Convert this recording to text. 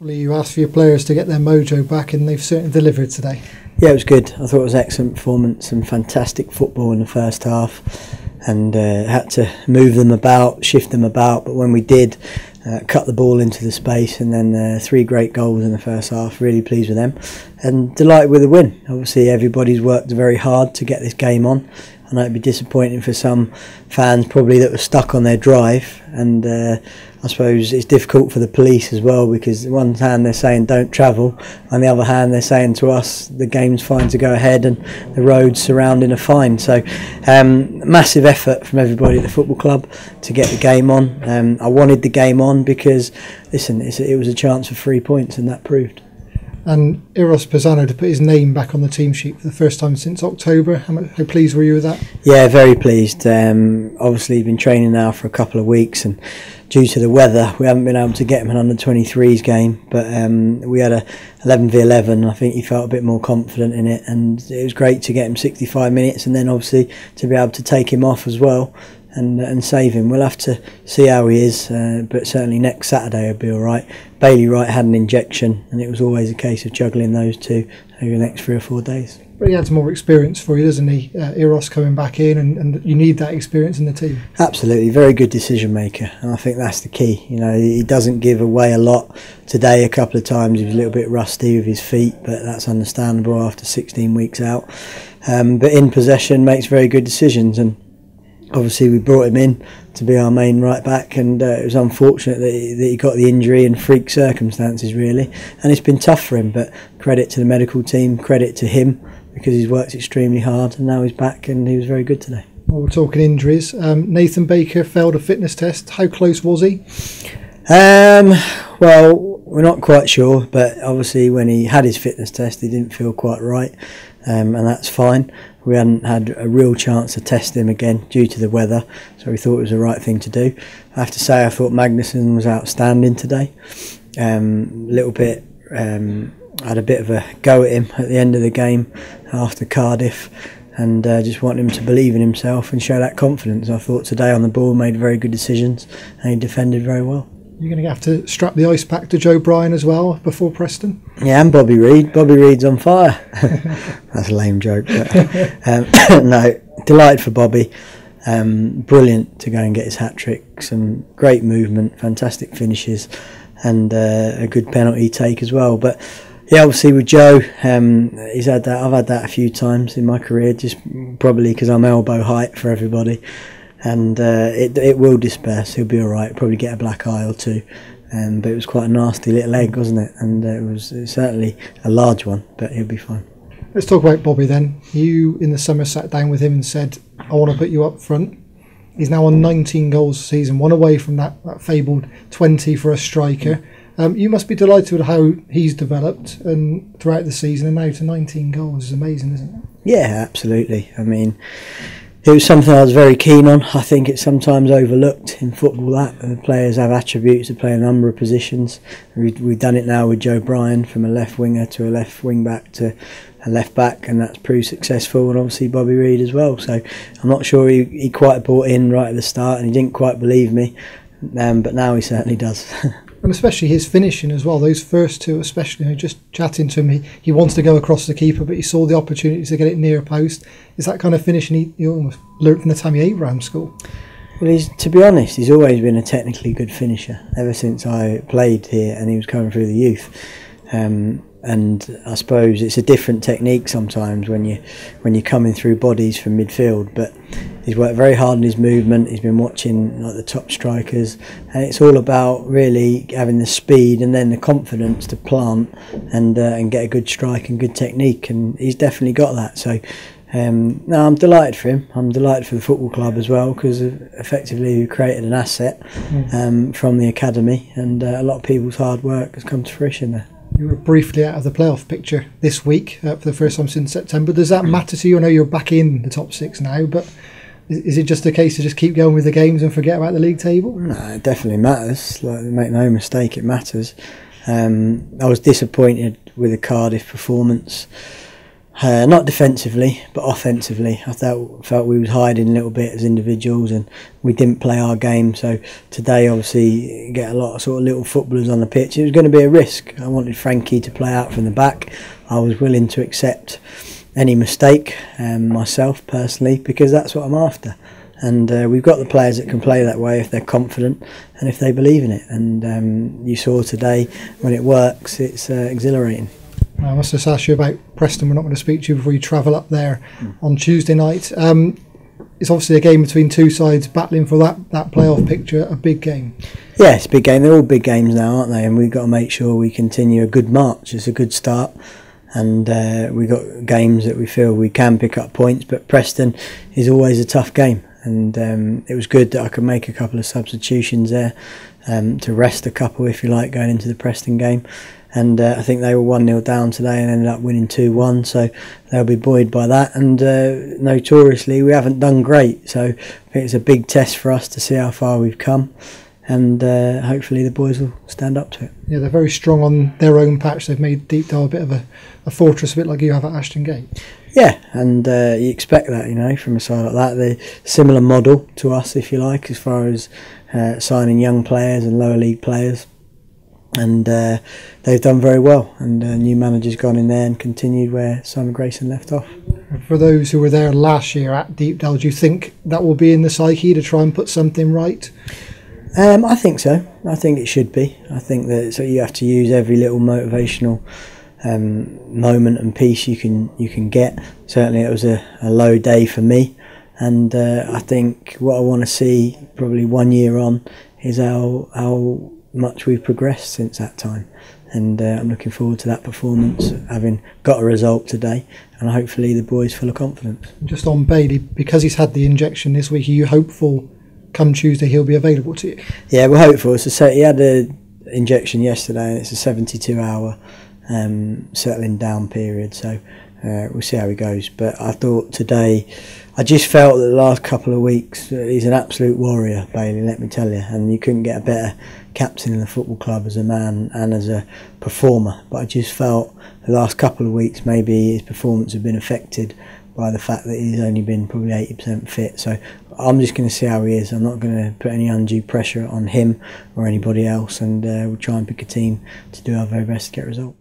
Well, you asked for your players to get their mojo back, and they've certainly delivered today. Yeah, it was good. I thought it was excellent performance and fantastic football in the first half, and had to move them about, shift them about, but when we did, cut the ball into the space, and then 3 great goals in the first half. Really pleased with them and delighted with the win. Obviously everybody's worked very hard to get this game on. I know it'd be disappointing for some fans probably that were stuck on their drive, and I suppose it's difficult for the police as well, because on one hand they're saying don't travel, on the other hand they're saying to us the game's fine to go ahead and the roads surrounding are fine. So massive effort from everybody at the football club to get the game on. I wanted the game on because, listen, it was a chance for 3 points, and that proved. And Eros Pisano to put his name back on the team sheet for the first time since October. How pleased were you with that? Yeah, very pleased. Obviously he's been training now for a couple of weeks, and due to the weather we haven't been able to get him an under-23s game, but we had a 11v11 and I think he felt a bit more confident in it, and it was great to get him 65 minutes and then obviously to be able to take him off as well and save him. We'll have to see how he is, but certainly next Saturday he'll be alright. Bailey Wright had an injection, and it was always a case of juggling those two over the next 3 or 4 days. But he adds more experience for you, doesn't he? Eros coming back in, and you need that experience in the team. Absolutely, very good decision maker, and I think that's the key. You know, he doesn't give away a lot. Today, a couple of times, he was a little bit rusty with his feet, but that's understandable after 16 weeks out. But in possession, makes very good decisions, and obviously we brought him in to be our main right back, and it was unfortunate that he got the injury in freak circumstances really, and it's been tough for him, but credit to the medical team, credit to him, because he's worked extremely hard and now he's back and he was very good today. Well, we're talking injuries. Nathan Baker failed a fitness test. How close was he? Well, we're not quite sure, but obviously when he had his fitness test he didn't feel quite right, and that's fine. We hadn't had a real chance to test him again due to the weather, so we thought it was the right thing to do. I have to say I thought Magnuson was outstanding today. Had a bit of a go at him at the end of the game after Cardiff, and just want him to believe in himself and show that confidence. I thought today on the ball made very good decisions and he defended very well. You're going to have to strap the ice pack to Joe Bryan as well before Preston? Yeah, and Bobby Reid. Bobby Reid's on fire. That's a lame joke. But, no, delighted for Bobby. Brilliant to go and get his hat-trick. Some great movement, fantastic finishes, and a good penalty take as well. But yeah, obviously with Joe, he's had that. I've had that a few times in my career, just probably because I'm elbow height for everybody. And it will disperse. He'll be all right. Probably get a black eye or two, but it was quite a nasty little egg, wasn't it? And it was certainly a large one, but he'll be fine. Let's talk about Bobby then. You in the summer sat down with him and said, "I want to put you up front." He's now on 19 goals a season, one away from that fabled 20 for a striker. You must be delighted with how he's developed and throughout the season, and now to 19 goals is amazing, isn't it? Yeah, absolutely. I mean, it was something I was very keen on. I think it's sometimes overlooked in football that the players have attributes to play a number of positions. We've done it now with Joe Bryan, from a left winger to a left wing back to a left back, and that's proved successful, and obviously Bobby Reid as well. So I'm not sure he quite bought in right at the start, and he didn't quite believe me, but now he certainly does. And especially his finishing as well. Those first two especially, just chatting to him, he wants to go across the keeper, but he saw the opportunity to get it near post. Is that kind of finishing he almost learnt from the Tammy Abraham school? Well, to be honest, he's always been a technically good finisher ever since I played here and he was coming through the youth. And I suppose it's a different technique sometimes when you're coming through bodies from midfield, but he's worked very hard on his movement. He's been watching like the top strikers, and it's all about really having the speed and then the confidence to plant and get a good strike and good technique, and he's definitely got that. So no, I'm delighted for him. I'm delighted for the football club as well, because effectively we created an asset from the academy, and a lot of people's hard work has come to fruition there. You were briefly out of the playoff picture this week for the first time since September. Does that matter to you? I know you're back in the top 6 now, but is it just a case to just keep going with the games and forget about the league table? No, it definitely matters. Like, make no mistake, it matters. I was disappointed with the Cardiff performance. Not defensively, but offensively. I felt we was hiding a little bit as individuals, and we didn't play our game. So today, obviously, get a lot of sort of little footballers on the pitch. It was going to be a risk. I wanted Frankie to play out from the back. I was willing to accept any mistake, myself personally, because that's what I'm after. And we've got the players that can play that way if they're confident and if they believe in it. And you saw today, when it works, it's exhilarating. I must just ask you about Preston. We're not going to speak to you before you travel up there on Tuesday night. It's obviously a game between two sides battling for that playoff picture, a big game. Yeah, it's a big game. They're all big games now, aren't they? And we've got to make sure we continue a good march. It's a good start. And we've got games that we feel we can pick up points, but Preston is always a tough game. And it was good that I could make a couple of substitutions there to rest a couple, if you like, going into the Preston game. And I think they were 1-0 down today and ended up winning 2-1, so they'll be buoyed by that. And notoriously, we haven't done great, so I think it's a big test for us to see how far we've come. And hopefully the boys will stand up to it. Yeah, they're very strong on their own patch. They've made Deepdale a bit of a fortress, a bit like you have at Ashton Gate. Yeah, and you expect that, you know, from a side like that. They're a similar model to us, if you like, as far as signing young players and lower league players. And they've done very well, and new manager's gone in there and continued where Simon Grayson left off. For those who were there last year at Deepdale, do you think that will be in the psyche to try and put something right? I think so. I think it should be. I think that you have to use every little motivational moment and piece you can get. Certainly it was a low day for me, and I think what I want to see probably 1 year on is how much we've progressed since that time. And I'm looking forward to that performance, having got a result today, and hopefully the boys full of confidence. Just on Bailey, because he's had the injection this week, are you hopeful come Tuesday he'll be available to you? Yeah, we're hopeful. So he had an injection yesterday, and it's a 72-hour settling down period, so we'll see how he goes. But I thought today, I just felt that the last couple of weeks, he's an absolute warrior, Bailey, let me tell you, and you couldn't get a better captain in the football club as a man and as a performer. But I just felt the last couple of weeks maybe his performance had been affected by the fact that he's only been probably 80% fit. So I'm just going to see how he is. I'm not going to put any undue pressure on him or anybody else, and we'll try and pick a team to do our very best to get a result.